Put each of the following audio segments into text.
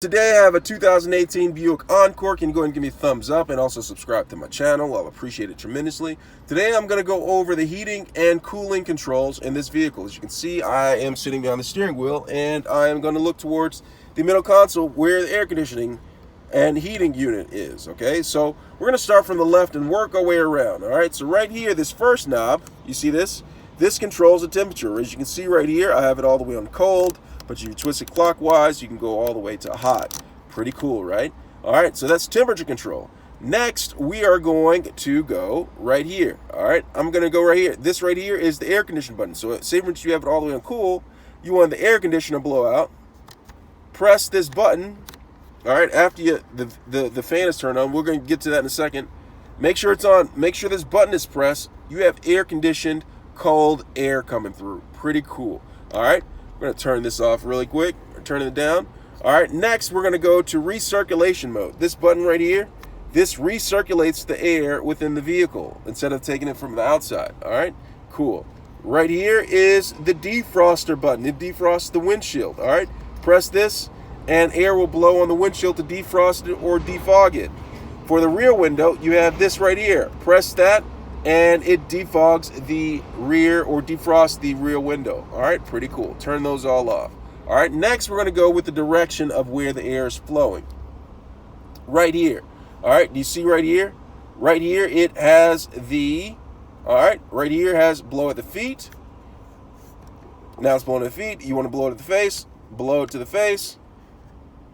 Today I have a 2018 Buick Encore. Can you go ahead and give me a thumbs up and also subscribe to my channel? I'll appreciate it tremendously. Today I'm going to go over the heating and cooling controls in this vehicle. As you can see, I am sitting behind the steering wheel and I am going to look towards the middle console where the air conditioning and heating unit is. Okay, so we're going to start from the left and work our way around. All right, so right here, this first knob, you see this? This controls the temperature. As you can see right here, I have it all the way on cold. But you twist it clockwise, you can go all the way to hot. Pretty cool, right? All right, so that's temperature control. Next, we are going to go right here. All right, I'm going to go right here. This right here is the air conditioning button. So say once you have it all the way on cool, you want the air conditioner blow out. Press this button. All right, after the fan is turned on, we're going to get to that in a second. Make sure it's on. Make sure this button is pressed. You have air conditioned, cold air coming through. Pretty cool. All right. We're going to turn this off really quick. We're turning it down. All right, next we're going to go to recirculation mode. This button right here, this recirculates the air within the vehicle instead of taking it from the outside. All right, cool. Right here is the defroster button. It defrosts the windshield. All right, press this and air will blow on the windshield to defrost it or defog it. For the rear window, you have this right here. Press that and it defogs the rear or defrosts the rear window. All right, pretty cool. Turn those all off. All right, next we're going to go with the direction of where the air is flowing. Right here. All right, do you see right here? Right here it has the, all right, right here has blow at the feet. Now it's blowing at the feet. You want to blow it at the face, blow it to the face,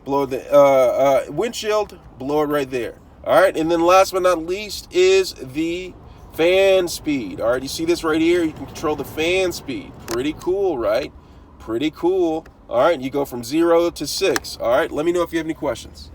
blow the windshield, blow it right there. All right, and then last but not least is the fan speed. All right, you see this right here? You can control the fan speed. Pretty cool, right? Pretty cool. All right, you go from 0 to 6. All right, let me know if you have any questions.